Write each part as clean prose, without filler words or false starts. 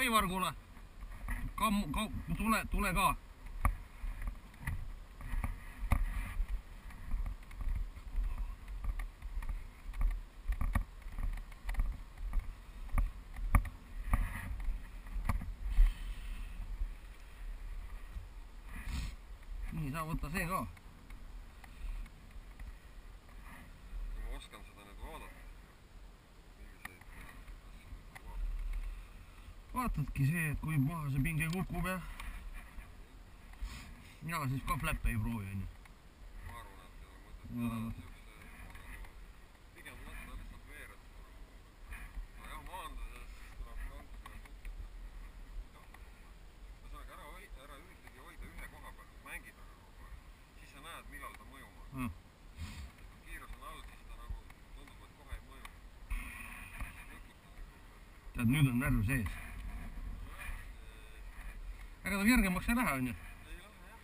Aivar, kuule. Tule ka. Nii, saa võtta see ka. Ma oskan seda nüüd vaadata. Vaatadki see, et kui maha see pinge kukub ja mina siis ka fläppe ei proovi, on ju. Ma arvan, et seda mõtet pigem lasta lihtsalt veered. No jah, maandades tuleb natukene ühesõnaga ära üritagi hoida ühe koha peal, mängid siis sa näed, millal ta mõjuma. Kiirus on all, siis ta nagu tundub, et kohe ei mõju. Tead, nüüd on närv sees. Ega ta kergemaks ei lähe, on ju? Ei lähe, jah.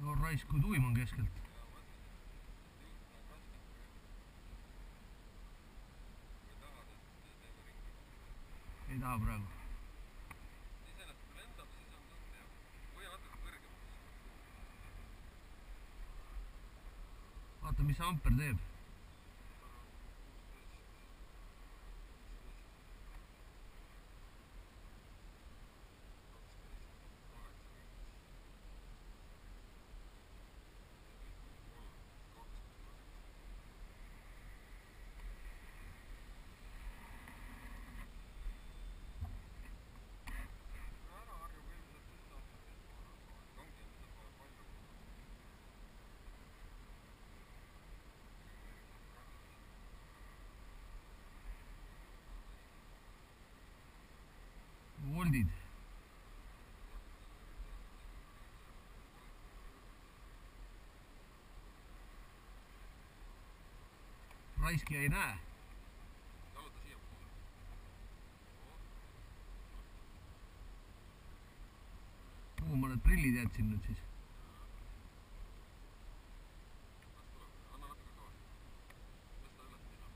No raisk, kui tuim on keskelt. Ei taha praegu. Iseenesest kui lendab, siis on tõesti jah. Või natuke kõrgemaks. Vaata, mis see amper teeb. Voldid. Raiski ei näe. Jaluta siia poole. Kuhu ma need prillid jätsin nüüd siis? Las tuleb. Anna natuke gaasi. Tõsta üles nina.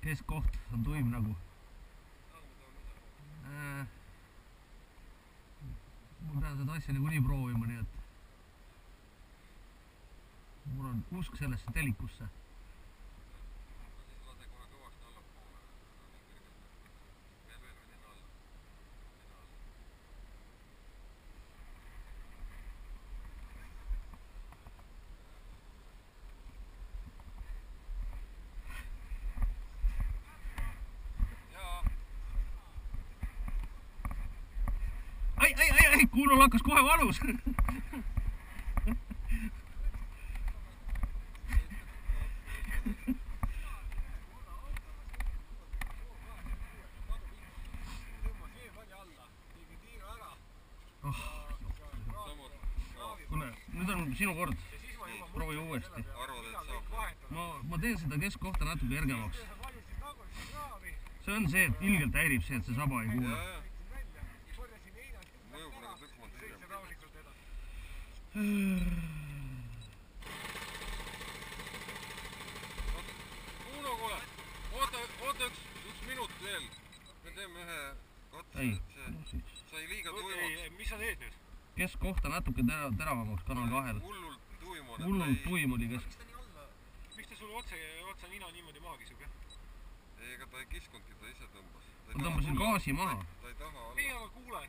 Keskkoht on tuim nagu. Ma pean seda asja niikuinii proovima, nii et mul on usk sellesse telikusse. Siis lase kohe kõvasti allapoole. Veel nina alla. Ai, kuulul hakkas kohe valus. Kuule, nüüd on sinu kord. Proovi uuesti. Arvad, et saab? Ma teen seda keskkohta natuke kergemaks. See on see, et ilgelt häirib see, et see saba ei kuule. Mõjub nagu tükk maad hiljem. Uno, kuule, oota üks minut veel. Me teeme ühe katse. Sai liiga tuimaks. Mis sa teed nüüd? Keskkohta natuke teravamaks kanal kahel. Hullult tuim on. Hullult tuim oli kesk. Miks ta sulle otsa nina niimoodi maha kisub, jah? Ei, ega ta ei kiskunudki, ta ise tõmbas. Ma tõmbasin gaasi maha. Ta ei taha alla. Meie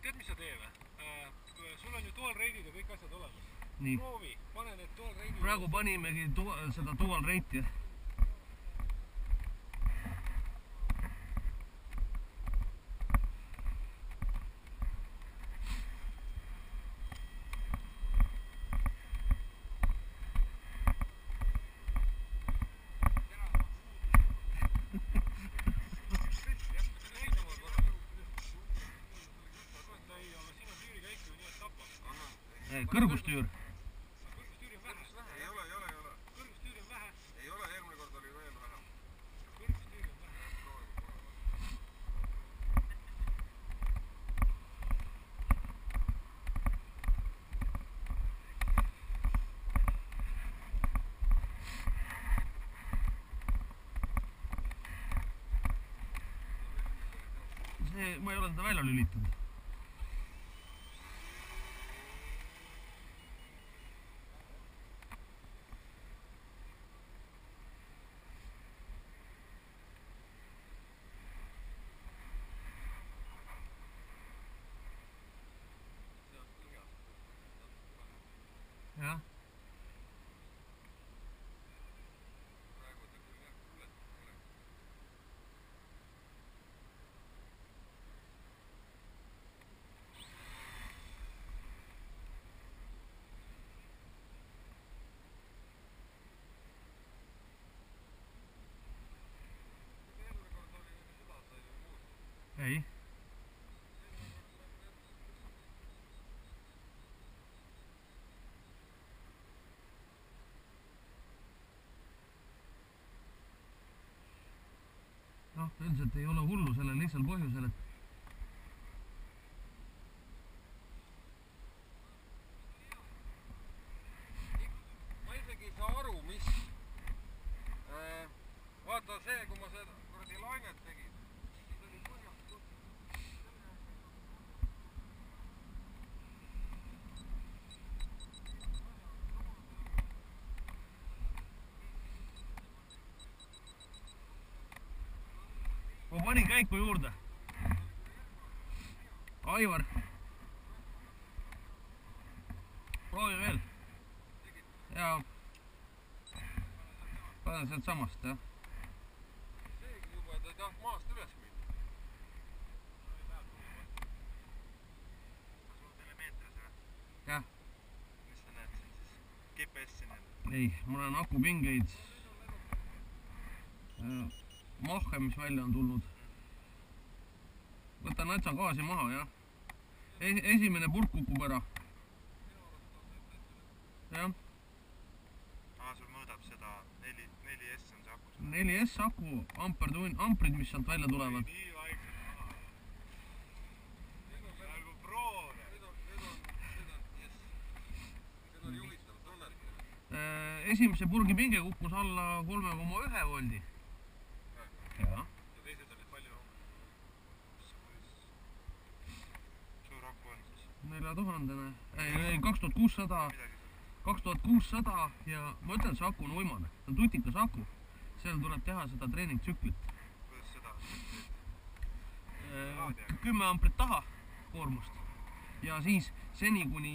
tead, mis sa tee või? Sul on ju dual-rate'id ja kõik asjad olemas. Nii. Proovi, pane need dual-rate'id. Praegu panimegi seda dual rate'i. Kõrgustüür. Kõrgustüüri on vähe. Ei ole. Kõrgustüüri on vähe. Ei ole, eelmine kord oli veel vähem. Kõrgustüüri on vähe. Ma ei ole seda välja lülitanud. Jah. Ei. Noh, üldiselt ei ole hullu sellel lihtsal põhjusel, et Ma isegi ei saa aru, mis vaata see, kui ma seda kuradi lainet tegin, siis oli põhjast ma panin käiku juurde. Aivar. Proovi veel. Jaa. Panen sealt samast, jah. seegi juba, ta ei taht maast üles minna. Sul telemeetris või? Jah. Mis sa näed siin siis? GPS-i näed? Ei, mul on akupingeid. Mahhe, mis välja on tulnud. Võtan natsa gaasi maha, jah. Esimene purk kukub ära. Jah. Sul mõõdab seda 4S on see aku. 4S aku, amprid, mis sealt välja tulevad. Nii vaikselt maha. Nagu proove. Need on juhitav tunnet. Esimese purgi pinge kukkus alla 3,1 voldi. Jah. Ja teised olid palju suur aku on siis? 4000-ne. Ei, 2600. 2600 ja ma ütlen, see aku on uimane. See on tutikas aku. Seal tuleb teha seda treeningtsüklit. Kuidas seda? 10 amprit taha koormust. Ja siis seni, kuni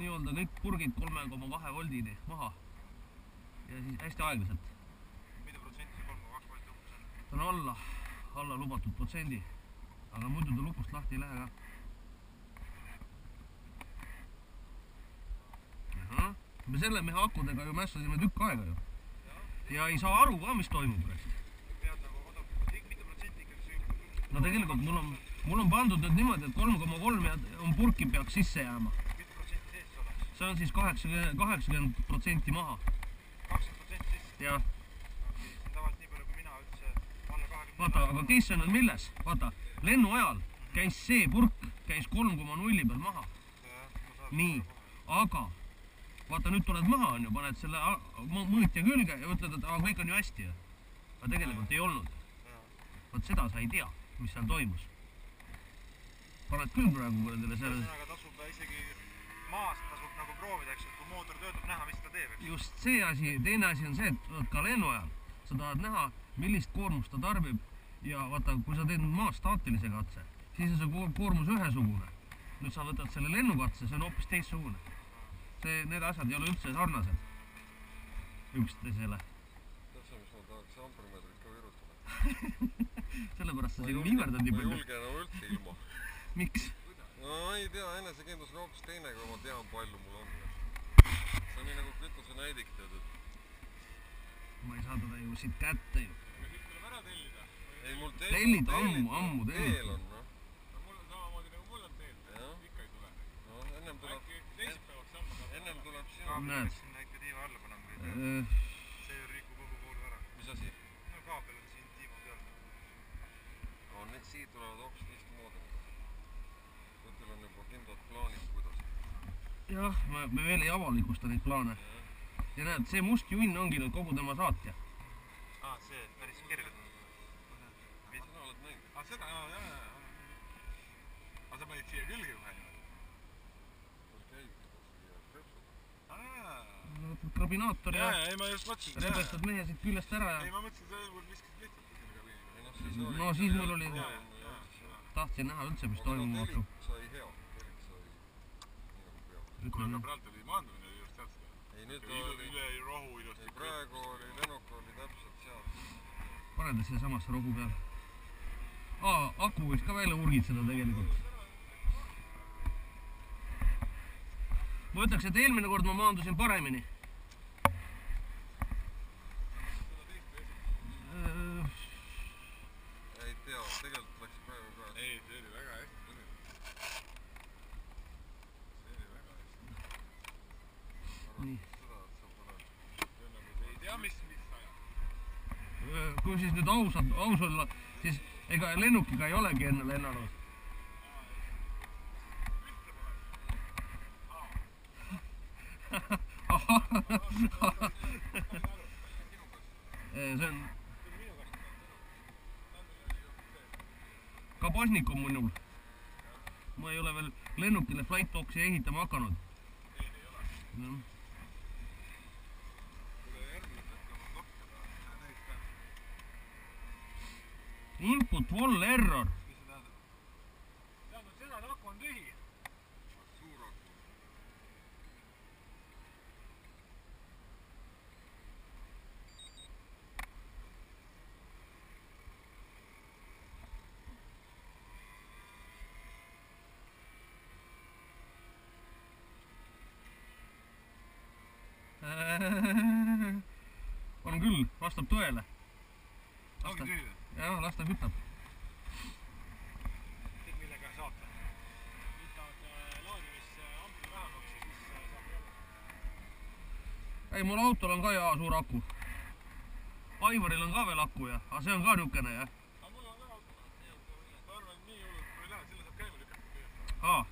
nii-öelda kõik purgid 3,2 voldini maha. Ja siis hästi aeglaselt. Mida protsenti see 3,2 volti umbes on? Ta on alla lubatud protsendi. Aga muidu ta lukust lahti ei lähe ka. Me selle mehe akudega ju mässasime tükk aega ju. Ja ei saa aru ka, mis toimub. Pead nagu oodata, mitu protsenti ikkagi see juhtub? No tegelikult mul on pandud nüüd niimoodi, et 3,3 on purki peaks sisse jääma. Mitu protsenti sees oleks? See on siis 80% maha. 20% sisse? Jah. Okei, see on tavaliselt nii palju, kui mina üldse alla 20. Vaata, aga case on milles? Vaata, lennu ajal käis see purk, käis 3,0 peal maha. Nii, aga vaata, nüüd tuled maha, on ju, paned selle mõõtja külge ja ütled, et kõik on ju hästi. Aga tegelikult ei olnud. Vaat seda sa ei tea, mis seal toimus. Paned küll praegu võrdele selle... Ühesõnaga tasub isegi maast tasub nagu proovida, eks, et kui mootor töötab, näha, mis ta teeb, eks. Just see asi, teine asi on see, et ka lennu ajal sa tahad näha, millist koormust ta tarbib ja vaata, kui sa teed maast staatilise katse, siis on see koormus ühesugune. nüüd sa võtad selle lennukatse, see on hoopis teistsugune. Need asjad ei ole üldse sarnased üksteisele. Täpselt, mis ma tahaks ampermeetrit ka virutada. Sellepärast sa siin viimerdad nii palju. Ma ei julge enam üldse ilma. Miks? No ei tea, enesekindlus on hoopis teine, kui ma tean, palju mul on. See on nii nagu kütuse näidik, tead, et... Ma ei saa teda ju siit kätte ju. Aga siit tuleb ära tellida. Ei, mul Tellid ammu teel on, noh. Mul on samamoodi nagu mul on teel. Ikka ei tule. No, ennem tuleb... Äkki teisipäevaks samma saab. Ennem tuleb sinu... Näed. Sinna ikka tiiva alla panema. See rikub kogu poolu ära. Mis asi? No kaabel on siin tiiva peal. No, need siit tulevad hoopis teistmoodi. Võtel on juba kindlad plaanid, kuidas. Jah, me veel ei avalikusta neid plaane. Ja näed, see must junn ongi nüüd kogu tema saatja. See päris kergelt. Sina oled näinud. Seda, jaa. Aga sa panid siia külge kohe niimoodi? Sul käib seda siia krepsud. Võtad krabinaator ja Ei, ma just mõtlesin. rebestad mehe siit küljest ära ja... Ei, ma mõtlesin, see mul viskasid lihtsalt sinna No siis mul oli... Tahtsin näha üldse, mis toimuma hakkab. Telik sai hea. Telik sai nii nagu peab. Aga praegu oli maandumine just sealt seda. Ei, nüüd oli... Üle rohu ilusti. Ei, praegu oli lennuk oli täpselt seal. Paneda siia samasse rogu peale. Aku võiks ka välja urgitseda tegelikult. Ma ütleks, et eelmine kord ma maandusin paremini. Ei tea, tegelikult läks praegu ka. Ei, see oli väga hästi. See oli väga hästi. Nii. Seda, et sa paned... Ei tea, mis aja. Kui siis nüüd aus olla, siis ega lennukiga ei olegi enne lennanud. See on... Kabasnik on minul. Ma ei ole veel lennukile Flight Talksi ehitama hakanud. Ei ole. Input wall error. Mis see tähendab? Tähendab seda, et aku on tühi. Suur aku. On küll, vastab tõele. Ongi tühi või? Jah, las ta kütab. Tead millega saata? Võtavad laadimisse ampli vähemaks ja siis saab jälle. Ei, mul autol on ka jaa suur aku. Aivaril on ka veel aku ja, aga see on ka niukene jah. Aga mul on ka auto. Ma arvan, et nii hullult kui ei lähe, selle saab käima lükata. Aa.